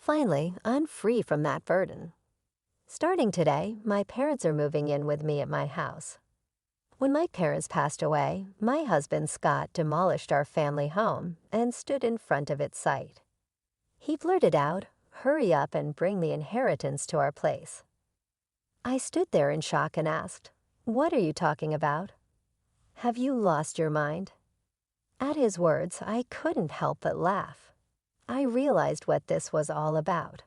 Finally, I'm free from that burden. Starting today, my parents are moving in with me at my house. When my parents passed away, my husband Scott demolished our family home and stood in front of its site. He blurted out, "Hurry up and bring the inheritance to our place." I stood there in shock and asked, "What are you talking about? Have you lost your mind?" At his words, I couldn't help but laugh. I realized what this was all about.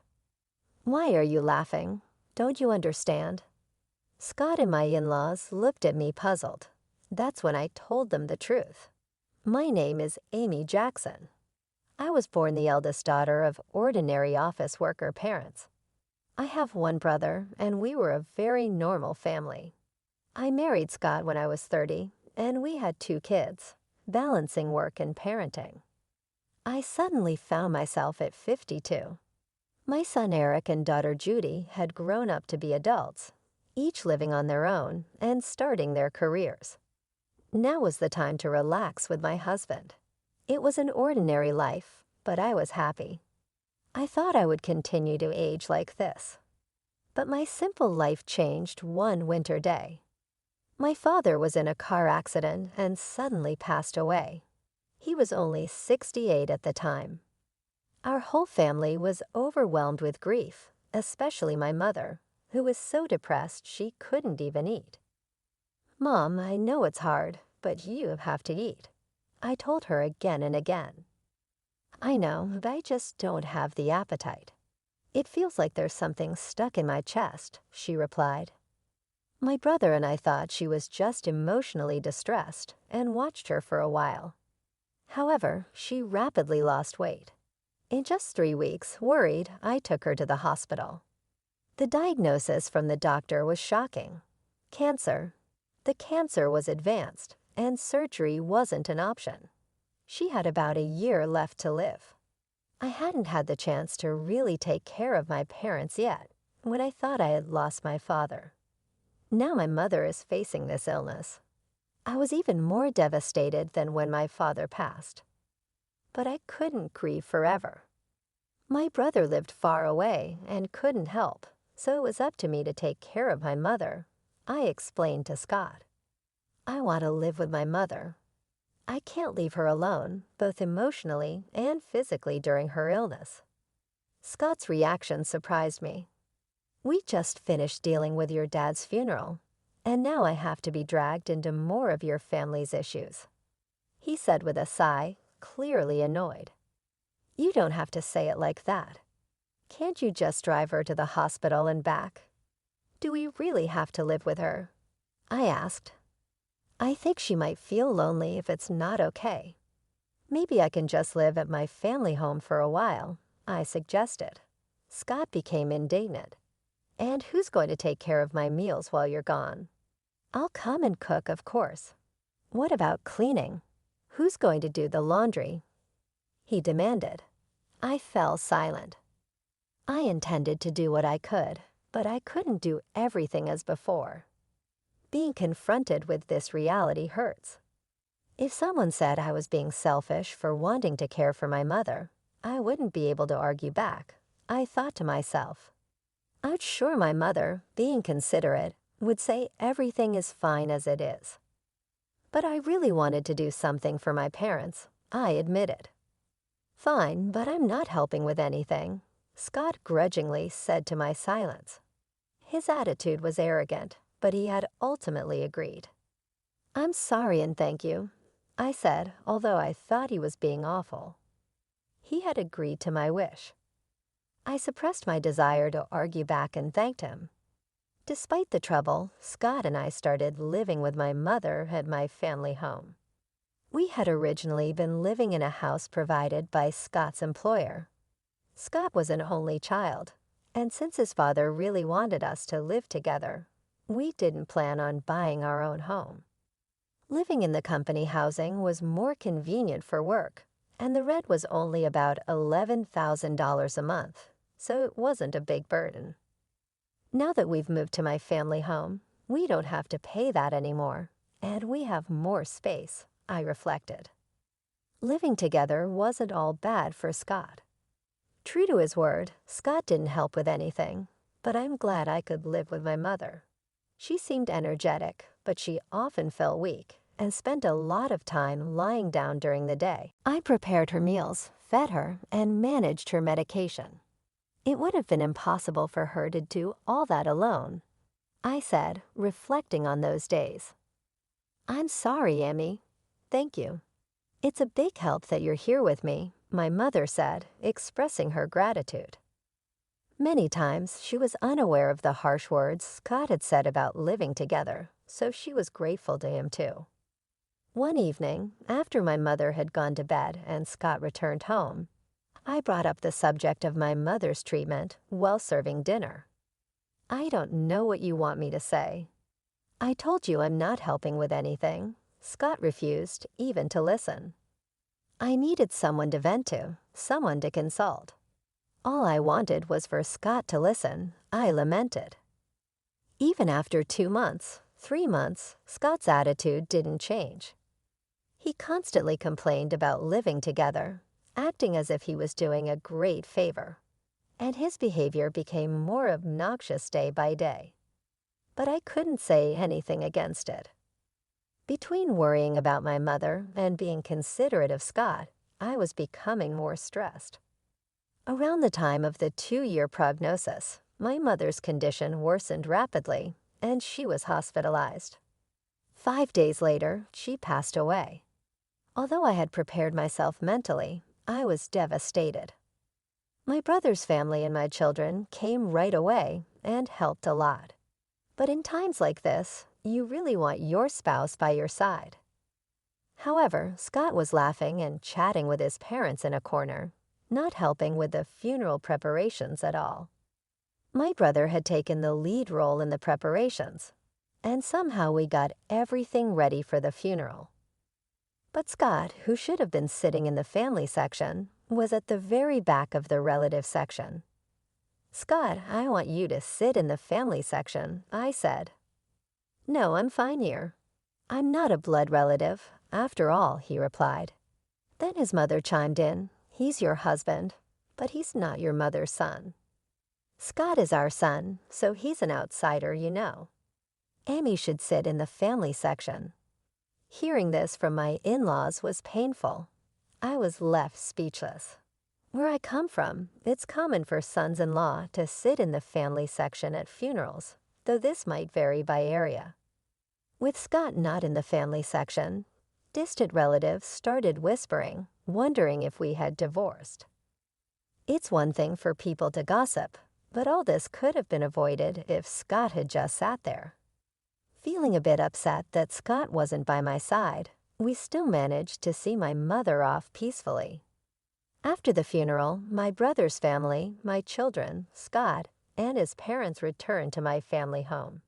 "Why are you laughing? Don't you understand?" Scott and my in-laws looked at me puzzled. That's when I told them the truth. My name is Amy Jackson. I was born the eldest daughter of ordinary office worker parents. I have one brother, and we were a very normal family. I married Scott when I was 30, and we had 2 kids, balancing work and parenting. I suddenly found myself at 52. My son Eric and daughter Judy had grown up to be adults, each living on their own and starting their careers. Now was the time to relax with my husband. It was an ordinary life, but I was happy. I thought I would continue to age like this. But my simple life changed one winter day. My father was in a car accident and suddenly passed away. He was only 68 at the time. Our whole family was overwhelmed with grief, especially my mother, who was so depressed she couldn't even eat. "Mom, I know it's hard, but you have to eat," I told her again and again. "I know, but I just don't have the appetite. It feels like there's something stuck in my chest," she replied. My brother and I thought she was just emotionally distressed and watched her for a while. However, she rapidly lost weight. In just 3 weeks, worried, I took her to the hospital. The diagnosis from the doctor was shocking. Cancer. The cancer was advanced, and surgery wasn't an option. She had about a year left to live. I hadn't had the chance to really take care of my parents yet, when I thought I had lost my father. Now my mother is facing this illness. I was even more devastated than when my father passed. But I couldn't grieve forever. My brother lived far away and couldn't help, so it was up to me to take care of my mother. I explained to Scott. "I want to live with my mother. I can't leave her alone, both emotionally and physically during her illness." Scott's reaction surprised me. "We just finished dealing with your dad's funeral, and now I have to be dragged into more of your family's issues," he said with a sigh, clearly annoyed. "You don't have to say it like that. Can't you just drive her to the hospital and back? Do we really have to live with her?" I asked. "I think she might feel lonely if it's not okay. Maybe I can just live at my family home for a while," I suggested. Scott became indignant. "And who's going to take care of my meals while you're gone?" "I'll come and cook, of course." "What about cleaning? Who's going to do the laundry?" he demanded. I fell silent. I intended to do what I could, but I couldn't do everything as before. Being confronted with this reality hurts. If someone said I was being selfish for wanting to care for my mother, I wouldn't be able to argue back, I thought to myself. I'm sure my mother, being considerate, would say everything is fine as it is. But I really wanted to do something for my parents, I admitted. "Fine, but I'm not helping with anything," Scott grudgingly said to my silence. His attitude was arrogant, but he had ultimately agreed. "I'm sorry and thank you," I said, although I thought he was being awful. He had agreed to my wish. I suppressed my desire to argue back and thanked him. Despite the trouble, Scott and I started living with my mother at my family home. We had originally been living in a house provided by Scott's employer. Scott was an only child, and since his father really wanted us to live together, we didn't plan on buying our own home. Living in the company housing was more convenient for work, and the rent was only about $11,000 a month, so it wasn't a big burden. Now that we've moved to my family home, we don't have to pay that anymore, and we have more space, I reflected. Living together wasn't all bad for Scott. True to his word, Scott didn't help with anything, but I'm glad I could live with my mother. She seemed energetic, but she often felt weak and spent a lot of time lying down during the day. I prepared her meals, fed her, and managed her medication. It would have been impossible for her to do all that alone, I said, reflecting on those days. I'm sorry, Amy. Thank you. It's a big help that you're here with me, my mother said, expressing her gratitude. Many times she was unaware of the harsh words Scott had said about living together, so she was grateful to him too. One evening, after my mother had gone to bed and Scott returned home, I brought up the subject of my mother's treatment while serving dinner. I don't know what you want me to say. I told you I'm not helping with anything. Scott refused even to listen. I needed someone to vent to, someone to consult. All I wanted was for Scott to listen, I lamented. Even after 2 months, 3 months, Scott's attitude didn't change. He constantly complained about living together, acting as if he was doing a great favor, and his behavior became more obnoxious day by day. But I couldn't say anything against it. Between worrying about my mother and being considerate of Scott, I was becoming more stressed. Around the time of the 2-year prognosis, my mother's condition worsened rapidly, and she was hospitalized. 5 days later, she passed away. Although I had prepared myself mentally, I was devastated. My brother's family and my children came right away and helped a lot. But in times like this, you really want your spouse by your side. However, Scott was laughing and chatting with his parents in a corner, not helping with the funeral preparations at all. My brother had taken the lead role in the preparations, and somehow we got everything ready for the funeral. But Scott, who should have been sitting in the family section, was at the very back of the relative section. Scott, I want you to sit in the family section, I said. No, I'm fine here. I'm not a blood relative, after all, he replied. Then his mother chimed in, he's your husband, but he's not your mother's son. Scott is our son, so he's an outsider, you know. Amy should sit in the family section. Hearing this from my in-laws was painful. I was left speechless. Where I come from, it's common for sons-in-law to sit in the family section at funerals, though this might vary by area. With Scott not in the family section, distant relatives started whispering, wondering if we had divorced. It's one thing for people to gossip, but all this could have been avoided if Scott had just sat there. Feeling a bit upset that Scott wasn't by my side, we still managed to see my mother off peacefully. After the funeral, my brother's family, my children, Scott, and his parents returned to my family home.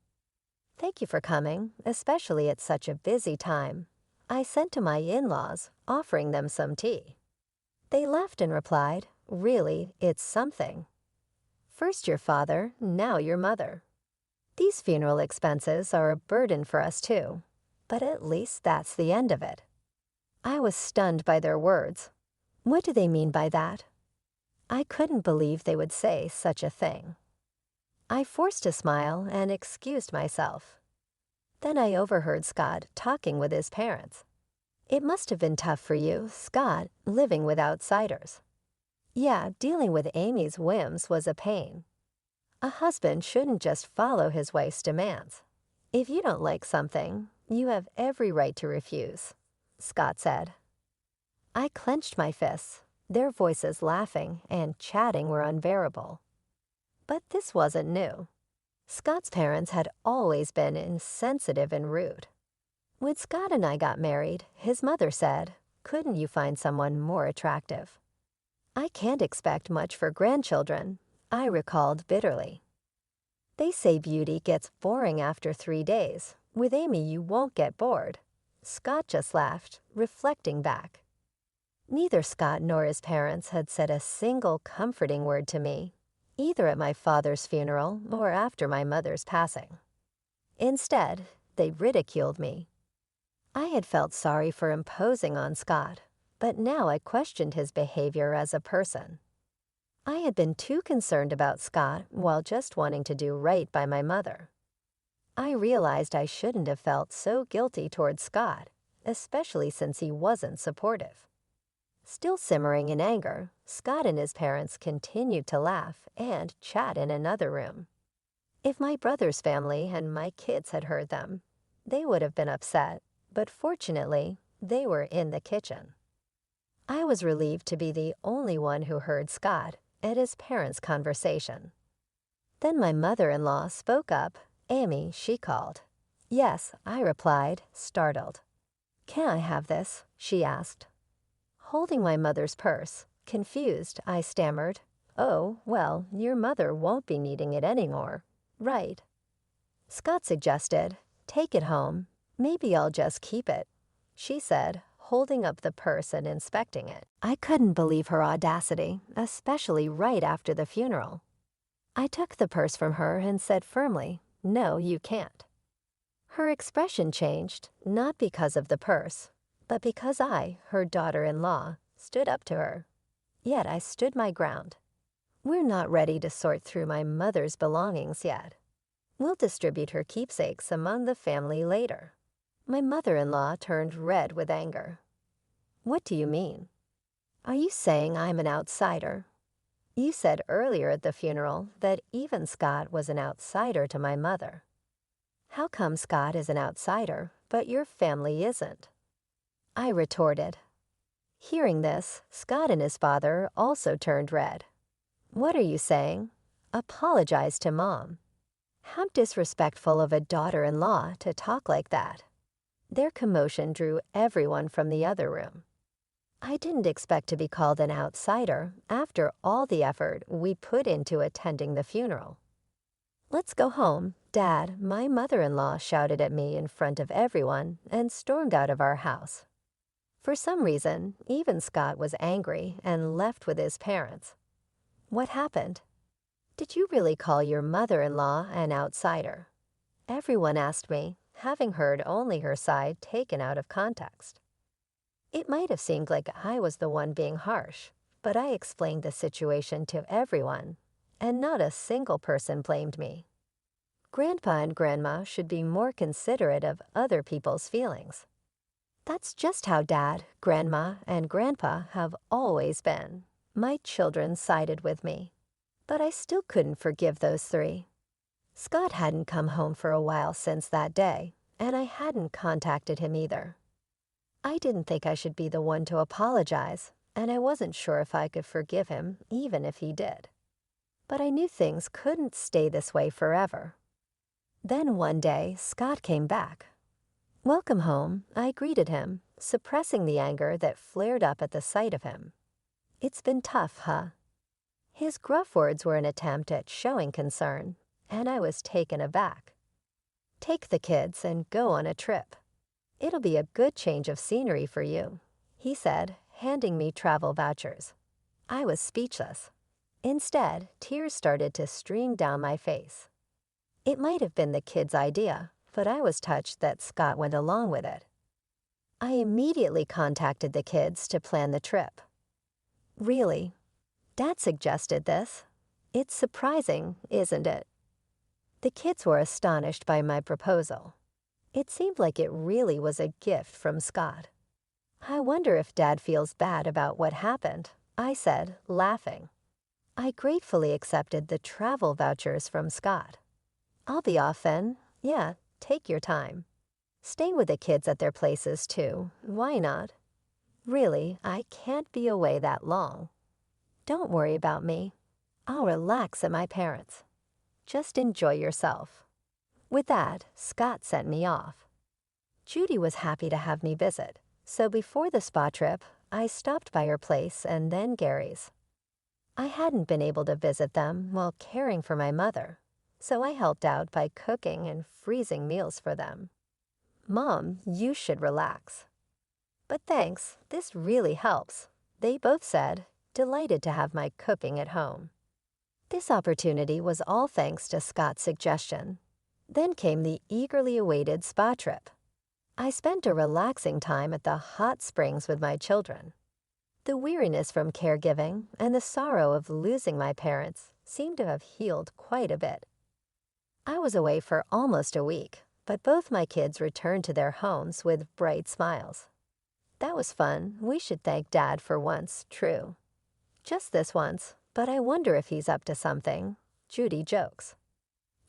Thank you for coming, especially at such a busy time, I sent to my in-laws, offering them some tea. They laughed and replied, really, it's something. First your father, now your mother. These funeral expenses are a burden for us too, but at least that's the end of it. I was stunned by their words. What do they mean by that? I couldn't believe they would say such a thing. I forced a smile and excused myself. Then I overheard Scott talking with his parents. It must have been tough for you, Scott, living with outsiders. Yeah, dealing with Amy's whims was a pain. A husband shouldn't just follow his wife's demands. If you don't like something, you have every right to refuse, Scott said. I clenched my fists. Their voices laughing and chatting were unbearable. But this wasn't new. Scott's parents had always been insensitive and rude. When Scott and I got married, his mother said, "Couldn't you find someone more attractive?" I can't expect much for grandchildren, I recalled bitterly. They say beauty gets boring after 3 days. With Amy, you won't get bored. Scott just laughed, reflecting back. Neither Scott nor his parents had said a single comforting word to me, either at my father's funeral or after my mother's passing. Instead, they ridiculed me. I had felt sorry for imposing on Scott, but now I questioned his behavior as a person. I had been too concerned about Scott while just wanting to do right by my mother. I realized I shouldn't have felt so guilty towards Scott, especially since he wasn't supportive. Still simmering in anger, Scott and his parents continued to laugh and chat in another room. If my brother's family and my kids had heard them, they would have been upset, but fortunately, they were in the kitchen. I was relieved to be the only one who heard Scott and his parents' conversation. Then my mother-in-law spoke up. Amy, she called. Yes, I replied, startled. Can I have this? She asked. Holding my mother's purse, confused, I stammered. Oh, well, your mother won't be needing it anymore, right? Scott suggested, take it home. Maybe I'll just keep it, she said, holding up the purse and inspecting it. I couldn't believe her audacity, especially right after the funeral. I took the purse from her and said firmly, no, you can't. Her expression changed, not because of the purse, but because I, her daughter-in-law, stood up to her. Yet I stood my ground. We're not ready to sort through my mother's belongings yet. We'll distribute her keepsakes among the family later. My mother-in-law turned red with anger. What do you mean? Are you saying I'm an outsider? You said earlier at the funeral that even Scott was an outsider to my mother. How come Scott is an outsider, but your family isn't? I retorted. Hearing this, Scott and his father also turned red. What are you saying? Apologize to Mom. How disrespectful of a daughter-in-law to talk like that. Their commotion drew everyone from the other room. I didn't expect to be called an outsider after all the effort we put into attending the funeral. Let's go home, Dad, my mother-in-law shouted at me in front of everyone and stormed out of our house. For some reason, even Scott was angry and left with his parents. What happened? Did you really call your mother-in-law an outsider? Everyone asked me, having heard only her side taken out of context. It might have seemed like I was the one being harsh, but I explained the situation to everyone, and not a single person blamed me. Grandpa and Grandma should be more considerate of other people's feelings. That's just how Dad, Grandma, and Grandpa have always been. My children sided with me, but I still couldn't forgive those three. Scott hadn't come home for a while since that day, and I hadn't contacted him either. I didn't think I should be the one to apologize, and I wasn't sure if I could forgive him even if he did. But I knew things couldn't stay this way forever. Then one day, Scott came back. Welcome home, I greeted him, suppressing the anger that flared up at the sight of him. It's been tough, huh? His gruff words were an attempt at showing concern, and I was taken aback. Take the kids and go on a trip. It'll be a good change of scenery for you, he said, handing me travel vouchers. I was speechless. Instead, tears started to stream down my face. It might have been the kids' idea, but I was touched that Scott went along with it. I immediately contacted the kids to plan the trip. Really? Dad suggested this. It's surprising, isn't it? The kids were astonished by my proposal. It seemed like it really was a gift from Scott. I wonder if Dad feels bad about what happened, I said, laughing. I gratefully accepted the travel vouchers from Scott. I'll be off then. Yeah, take your time. Stay with the kids at their places too. Why not? Really, I can't be away that long. Don't worry about me. I'll relax at my parents'. Just enjoy yourself. With that, Scott sent me off. Judy was happy to have me visit, so before the spa trip, I stopped by her place and then Gary's. I hadn't been able to visit them while caring for my mother, so I helped out by cooking and freezing meals for them. Mom, you should relax. But thanks, this really helps, they both said, delighted to have my cooking at home. This opportunity was all thanks to Scott's suggestion. Then came the eagerly awaited spa trip. I spent a relaxing time at the hot springs with my children. The weariness from caregiving and the sorrow of losing my parents seemed to have healed quite a bit. I was away for almost a week, but both my kids returned to their homes with bright smiles. That was fun. We should thank Dad for once, true. Just this once, but I wonder if he's up to something. Judy jokes.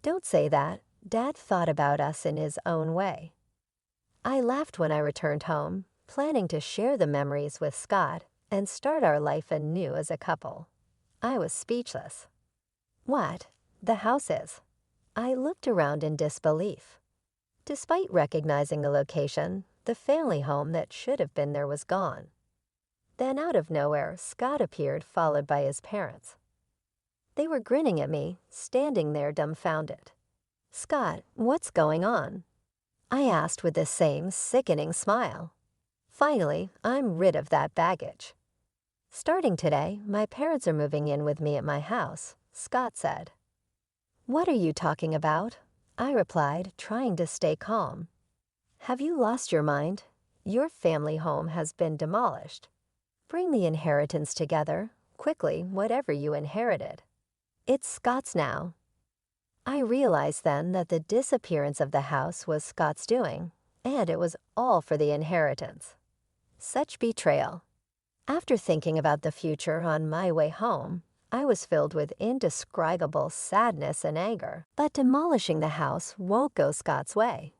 Don't say that. Dad thought about us in his own way. I laughed when I returned home, planning to share the memories with Scott and start our life anew as a couple. I was speechless. What? The house is. I looked around in disbelief. Despite recognizing the location, the family home that should have been there was gone. Then out of nowhere, Scott appeared, followed by his parents. They were grinning at me, standing there dumbfounded. "Scott, what's going on?" I asked with the same sickening smile. Finally, I'm rid of that baggage. "Starting today, my parents are moving in with me at my house," Scott said. "What are you talking about?" I replied, trying to stay calm. "Have you lost your mind? Your family home has been demolished. Bring the inheritance together, quickly, whatever you inherited. It's Scott's now." I realized then that the disappearance of the house was Scott's doing, and it was all for the inheritance. Such betrayal. After thinking about the future on my way home, I was filled with indescribable sadness and anger. But demolishing the house won't go Scott's way.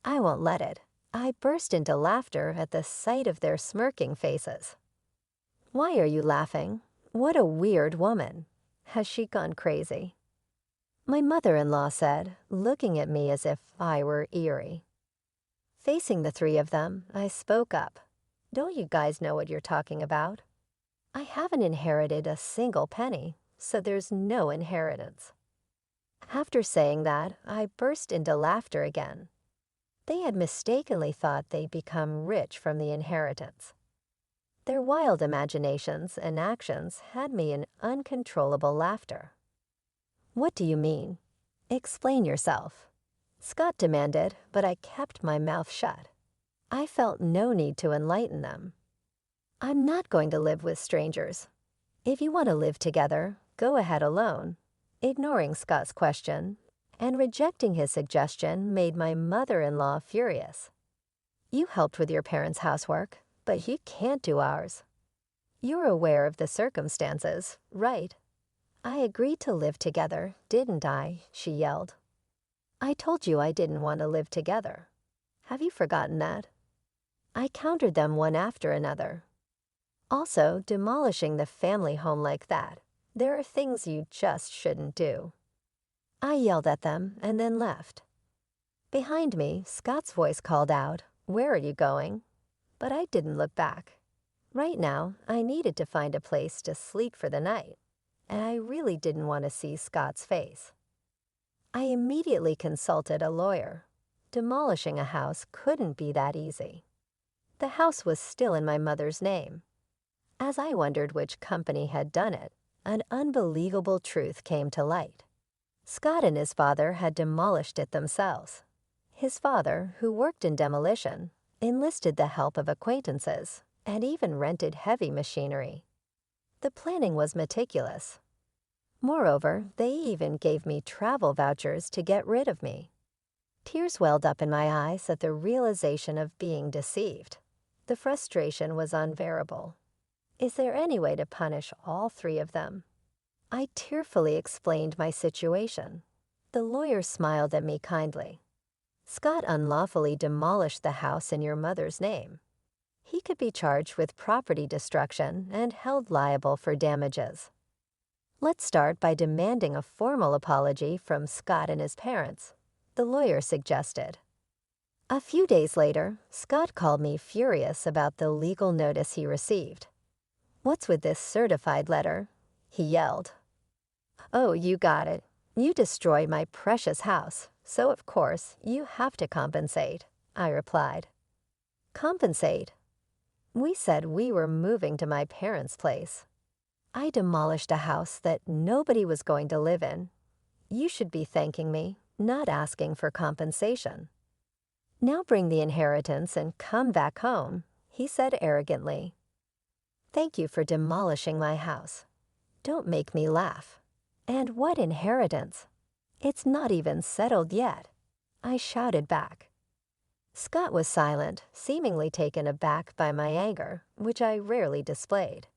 I won't let it. I burst into laughter at the sight of their smirking faces. "Why are you laughing? What a weird woman. Has she gone crazy?" My mother-in-law said, looking at me as if I were eerie. Facing the three of them, I spoke up. "Don't you guys know what you're talking about? I haven't inherited a single penny, so there's no inheritance." After saying that, I burst into laughter again. They had mistakenly thought they'd become rich from the inheritance. Their wild imaginations and actions had me in uncontrollable laughter. "What do you mean? Explain yourself," Scott demanded, but I kept my mouth shut. I felt no need to enlighten them. "I'm not going to live with strangers. If you want to live together, go ahead alone." Ignoring Scott's question and rejecting his suggestion made my mother-in-law furious. "You helped with your parents' housework, but you can't do ours. You're aware of the circumstances, right?" "I agreed to live together, didn't I?" she yelled. "I told you I didn't want to live together. Have you forgotten that?" I countered them one after another. Also, demolishing the family home like that, there are things you just shouldn't do. I yelled at them and then left. Behind me, Scott's voice called out, "Where are you going?" But I didn't look back. Right now, I needed to find a place to sleep for the night, and I really didn't want to see Scott's face. I immediately consulted a lawyer. Demolishing a house couldn't be that easy. The house was still in my mother's name. As I wondered which company had done it, an unbelievable truth came to light. Scott and his father had demolished it themselves. His father, who worked in demolition, enlisted the help of acquaintances and even rented heavy machinery. The planning was meticulous. Moreover, they even gave me travel vouchers to get rid of me. Tears welled up in my eyes at the realization of being deceived. The frustration was unbearable. Is there any way to punish all three of them? I tearfully explained my situation. The lawyer smiled at me kindly. "Scott unlawfully demolished the house in your mother's name. He could be charged with property destruction and held liable for damages. Let's start by demanding a formal apology from Scott and his parents," the lawyer suggested. A few days later, Scott called me furious about the legal notice he received. "What's with this certified letter?" he yelled. "Oh, you got it. You destroyed my precious house, so of course you have to compensate," I replied. "Compensate?" "We said we were moving to my parents' place. I demolished a house that nobody was going to live in. You should be thanking me, not asking for compensation." "Now bring the inheritance and come back home," he said arrogantly. Thank you for demolishing my house. Don't make me laugh. And what inheritance? It's not even settled yet, I shouted back. Scott was silent, seemingly taken aback by my anger, which I rarely displayed.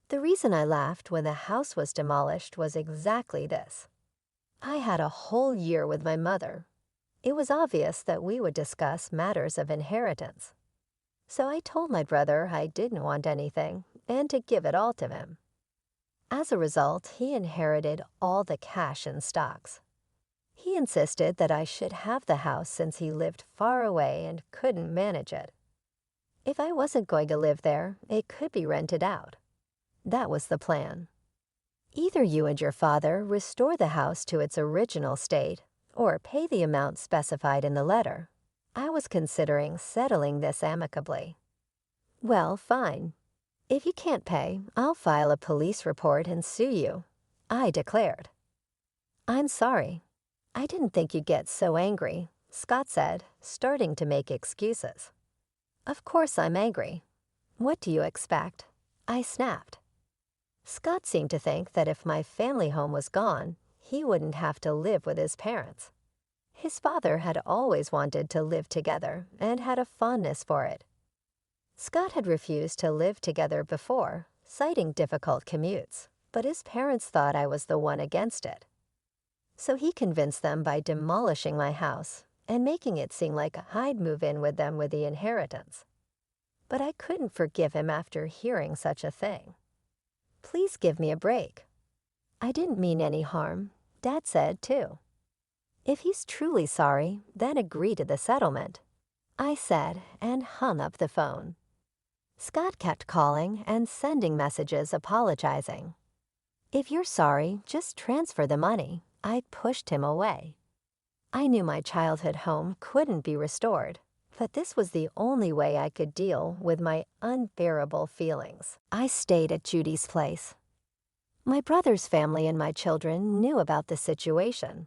The reason I laughed when the house was demolished was exactly this. I had a whole year with my mother. It was obvious that we would discuss matters of inheritance. So I told my brother I didn't want anything and to give it all to him. As a result, he inherited all the cash and stocks. He insisted that I should have the house since he lived far away and couldn't manage it. If I wasn't going to live there, it could be rented out. That was the plan. Either you and your father restore the house to its original state or pay the amount specified in the letter. I was considering settling this amicably. Well, fine. If you can't pay, I'll file a police report and sue you, I declared. I'm sorry. I didn't think you'd get so angry, Scott said, starting to make excuses. Of course I'm angry. What do you expect? I snapped. Scott seemed to think that if my family home was gone, he wouldn't have to live with his parents. His father had always wanted to live together and had a fondness for it. Scott had refused to live together before, citing difficult commutes, but his parents thought I was the one against it. So he convinced them by demolishing my house and making it seem like I'd move in with them with the inheritance. But I couldn't forgive him after hearing such a thing. Please give me a break. I didn't mean any harm, Dad said too. If he's truly sorry, then agree to the settlement, I said and hung up the phone. Scott kept calling and sending messages apologizing. If you're sorry, just transfer the money, I pushed him away. I knew my childhood home couldn't be restored, but this was the only way I could deal with my unbearable feelings. I stayed at Judy's place. My brother's family and my children knew about the situation.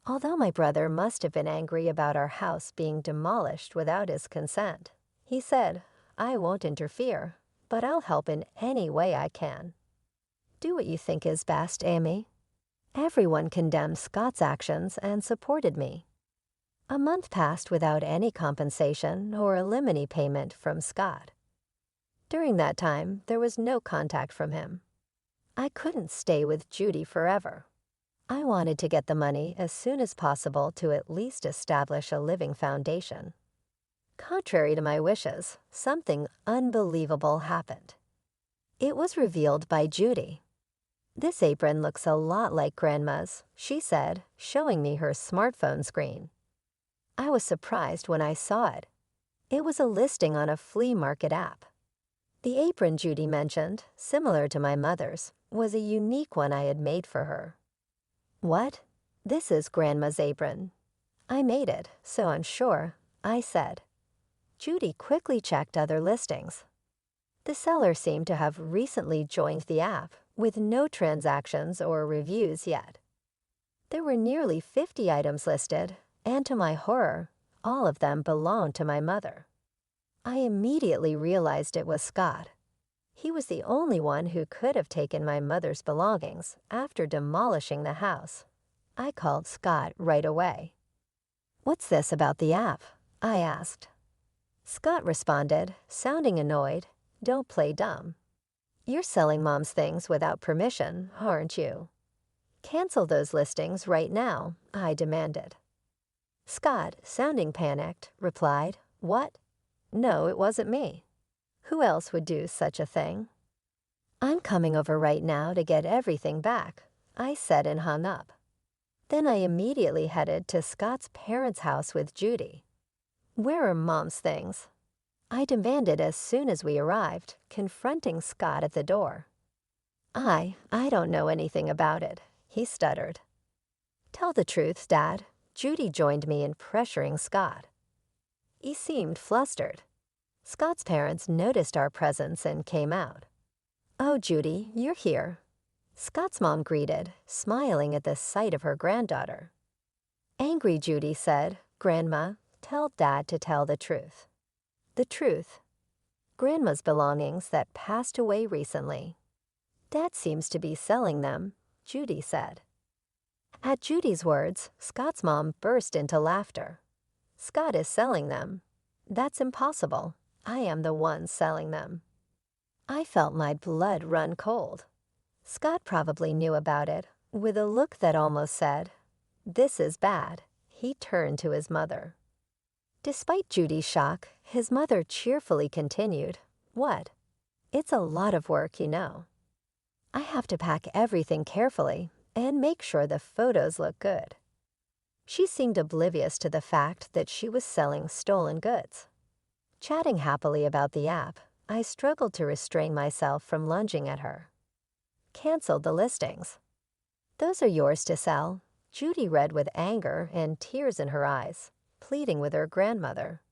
Although my brother must have been angry about our house being demolished without his consent, he said, I won't interfere, but I'll help in any way I can. Do what you think is best, Amy. Everyone condemned Scott's actions and supported me. A month passed without any compensation or alimony payment from Scott. During that time, there was no contact from him. I couldn't stay with Judy forever. I wanted to get the money as soon as possible to at least establish a living foundation. Contrary to my wishes, something unbelievable happened. It was revealed by Judy. This apron looks a lot like Grandma's, she said, showing me her smartphone screen. I was surprised when I saw it. It was a listing on a flea market app. The apron Judy mentioned, similar to my mother's, was a unique one I had made for her. What? This is Grandma's apron. I made it, so I'm sure, I said. Judy quickly checked other listings. The seller seemed to have recently joined the app, with no transactions or reviews yet. There were nearly 50 items listed, and to my horror, all of them belonged to my mother. I immediately realized it was Scott. He was the only one who could have taken my mother's belongings after demolishing the house. I called Scott right away. What's this about the app? I asked. Scott responded, sounding annoyed, don't play dumb. You're selling Mom's things without permission, aren't you? Cancel those listings right now, I demanded. Scott, sounding panicked, replied, What? No, it wasn't me. Who else would do such a thing? I'm coming over right now to get everything back, I said and hung up. Then I immediately headed to Scott's parents' house with Judy. Where are Mom's things? I demanded as soon as we arrived, confronting Scott at the door. I don't know anything about it, he stuttered. Tell the truth, Dad. Judy joined me in pressuring Scott. He seemed flustered. Scott's parents noticed our presence and came out. Oh, Judy, you're here. Scott's mom greeted, smiling at the sight of her granddaughter. Angry Judy said, Grandma, tell Dad to tell the truth. The truth. Grandma's belongings that passed away recently. Dad seems to be selling them, Judy said. At Judy's words, Scott's mom burst into laughter. Scott is selling them. That's impossible. I am the one selling them. I felt my blood run cold. Scott probably knew about it. With a look that almost said, "This is bad," he turned to his mother. Despite Judy's shock, his mother cheerfully continued, "What? It's a lot of work, you know. I have to pack everything carefully and make sure the photos look good." She seemed oblivious to the fact that she was selling stolen goods. Chatting happily about the app, I struggled to restrain myself from lunging at her. "Canceled the listings." "Those are yours to sell," Judy read with anger and tears in her eyes, pleading with her grandmother.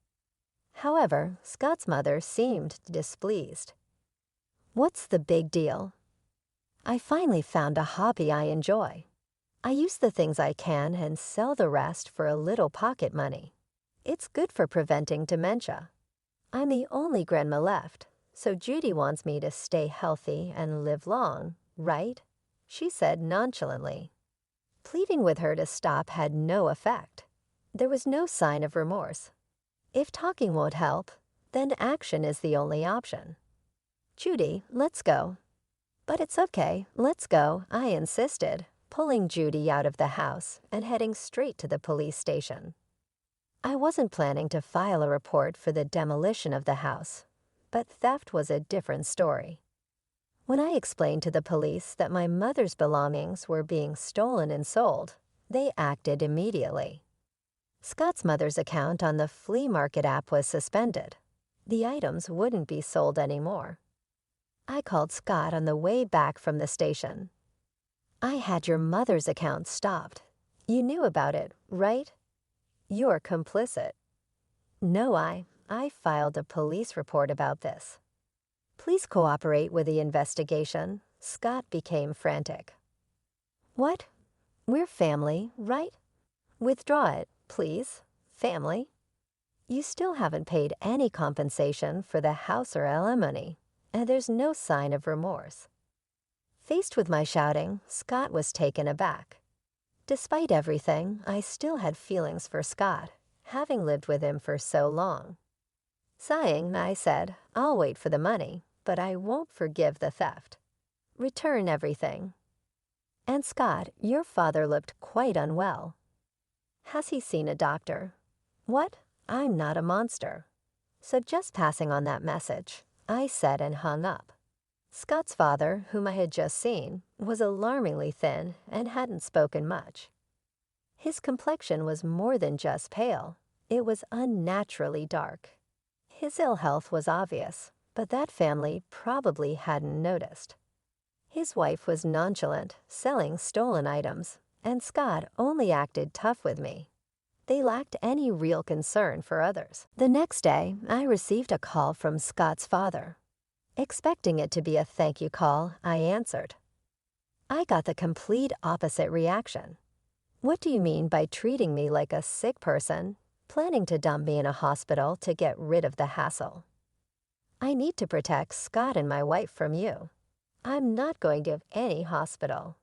However, Scott's mother seemed displeased. "What's the big deal? I finally found a hobby I enjoy. I use the things I can and sell the rest for a little pocket money. It's good for preventing dementia. I'm the only grandma left, so Judy wants me to stay healthy and live long, right?" she said nonchalantly. Pleading with her to stop had no effect. There was no sign of remorse. If talking won't help, then action is the only option. "Judy, let's go." "But it's okay, let's go," I insisted, pulling Judy out of the house and heading straight to the police station. I wasn't planning to file a report for the demolition of the house, but theft was a different story. When I explained to the police that my mother's belongings were being stolen and sold, they acted immediately. Scott's mother's account on the flea market app was suspended. The items wouldn't be sold anymore. I called Scott on the way back from the station. "I had your mother's account stopped. You knew about it, right?" "You're complicit." "No, I filed a police report about this." "Please cooperate with the investigation." Scott became frantic. "What? We're family, right? Withdraw it, please. Family? You still haven't paid any compensation for the house or alimony, and there's no sign of remorse." Faced with my shouting, Scott was taken aback. Despite everything, I still had feelings for Scott, having lived with him for so long. Sighing, I said, "I'll wait for the money, but I won't forgive the theft. Return everything. And Scott, your father looked quite unwell. Has he seen a doctor?" "What? I'm not a monster." So just passing on that message, I said and hung up. Scott's father, whom I had just seen, was alarmingly thin and hadn't spoken much. His complexion was more than just pale. It was unnaturally dark. His ill health was obvious, but that family probably hadn't noticed. His wife was nonchalant, selling stolen items, and Scott only acted tough with me. They lacked any real concern for others. The next day, I received a call from Scott's father. Expecting it to be a thank you call, I answered. I got the complete opposite reaction. "What do you mean by treating me like a sick person, planning to dump me in a hospital to get rid of the hassle? I need to protect Scott and my wife from you. I'm not going to any hospital,"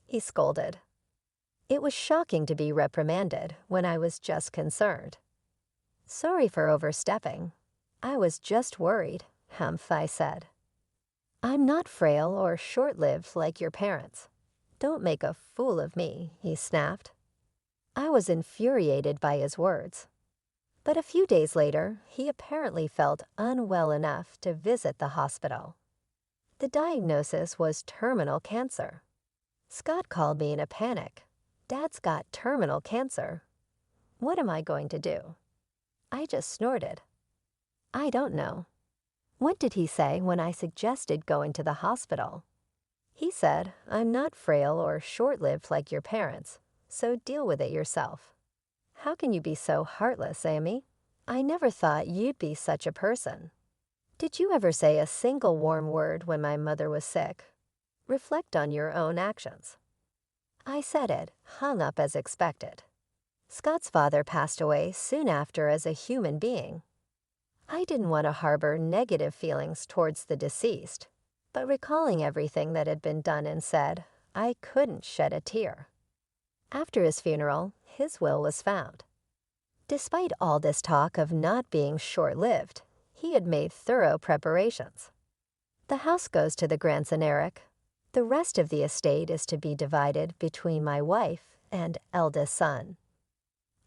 he scolded. It was shocking to be reprimanded when I was just concerned. "Sorry for overstepping. I was just worried," I said. "I'm not frail or short-lived like your parents. Don't make a fool of me," he snapped. I was infuriated by his words. But a few days later, he apparently felt unwell enough to visit the hospital. The diagnosis was terminal cancer. Scott called me in a panic. "Dad's got terminal cancer. What am I going to do?" I just snorted. "I don't know." What did he say when I suggested going to the hospital? He said, "I'm not frail or short-lived like your parents, so deal with it yourself." How can you be so heartless, Amy? I never thought you'd be such a person. Did you ever say a single warm word when my mother was sick? Reflect on your own actions. I said it, hung up as expected. Scott's father passed away soon after as a human being. I didn't want to harbor negative feelings towards the deceased, but recalling everything that had been done and said, I couldn't shed a tear. After his funeral, his will was found. Despite all this talk of not being short-lived, he had made thorough preparations. The house goes to the grandson Eric. The rest of the estate is to be divided between my wife and eldest son.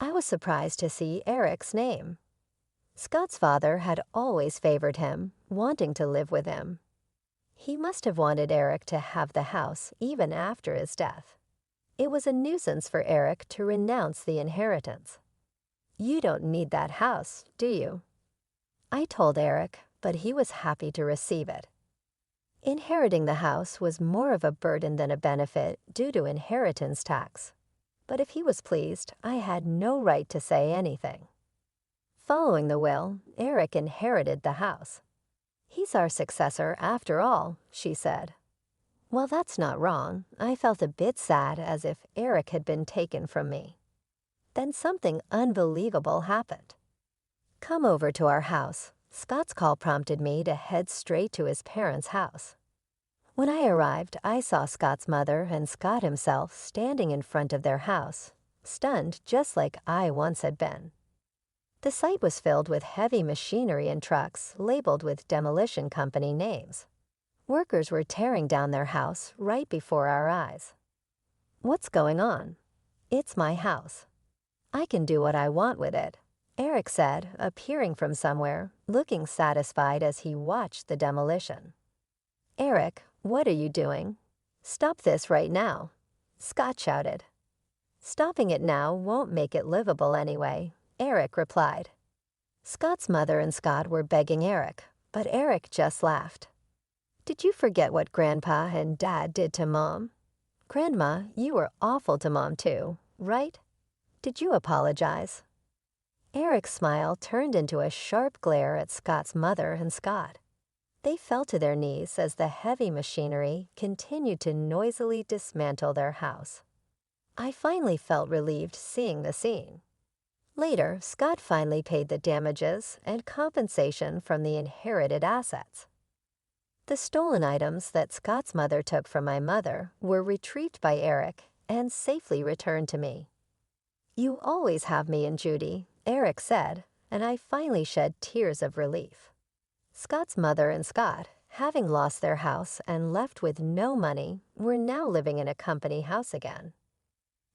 I was surprised to see Eric's name. Scott's father had always favored him, wanting to live with him. He must have wanted Eric to have the house even after his death. It was a nuisance for Eric to renounce the inheritance. You don't need that house, do you? I told Eric, but he was happy to receive it. Inheriting the house was more of a burden than a benefit due to inheritance tax. But if he was pleased, I had no right to say anything. Following the will, Eric inherited the house. He's our successor after all, she said. Well, that's not wrong. I felt a bit sad, as if Eric had been taken from me. Then something unbelievable happened. Come over to our house. Scott's call prompted me to head straight to his parents' house. When I arrived, I saw Scott's mother and Scott himself standing in front of their house, stunned just like I once had been. The site was filled with heavy machinery and trucks labeled with demolition company names. Workers were tearing down their house right before our eyes. What's going on? It's my house. I can do what I want with it, Eric said, appearing from somewhere, looking satisfied as he watched the demolition. Eric, what are you doing? Stop this right now, Scott shouted. Stopping it now won't make it livable anyway, Eric replied. Scott's mother and Scott were begging Eric, but Eric just laughed. Did you forget what Grandpa and Dad did to Mom? Grandma, you were awful to Mom too, right? Did you apologize? Eric's smile turned into a sharp glare at Scott's mother and Scott. They fell to their knees as the heavy machinery continued to noisily dismantle their house. I finally felt relieved seeing the scene. Later, Scott finally paid the damages and compensation from the inherited assets. The stolen items that Scott's mother took from my mother were retrieved by Eric and safely returned to me. You always have me and Judy, Eric said, and I finally shed tears of relief. Scott's mother and Scott, having lost their house and left with no money, were now living in a company house again.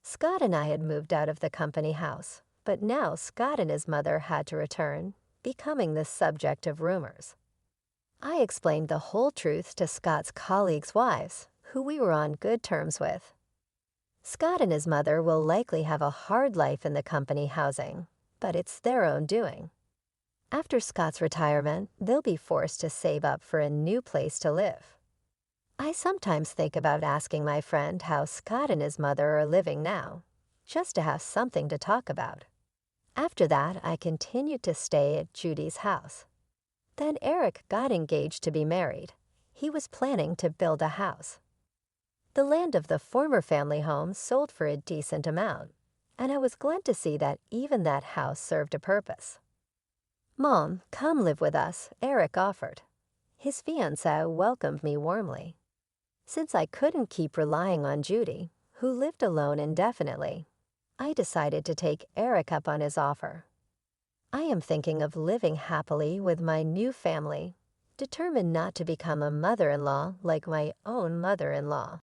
Scott and I had moved out of the company house, but now Scott and his mother had to return, becoming the subject of rumors. I explained the whole truth to Scott's colleagues' wives, who we were on good terms with. Scott and his mother will likely have a hard life in the company housing, but it's their own doing. After Scott's retirement, they'll be forced to save up for a new place to live. I sometimes think about asking my friend how Scott and his mother are living now, just to have something to talk about. After that, I continued to stay at Judy's house. Then Eric got engaged to be married. He was planning to build a house. The land of the former family home sold for a decent amount, and I was glad to see that even that house served a purpose. Mom, come live with us, Eric offered. His fiancée welcomed me warmly. Since I couldn't keep relying on Judy, who lived alone indefinitely, I decided to take Eric up on his offer. I am thinking of living happily with my new family, determined not to become a mother-in-law like my own mother-in-law.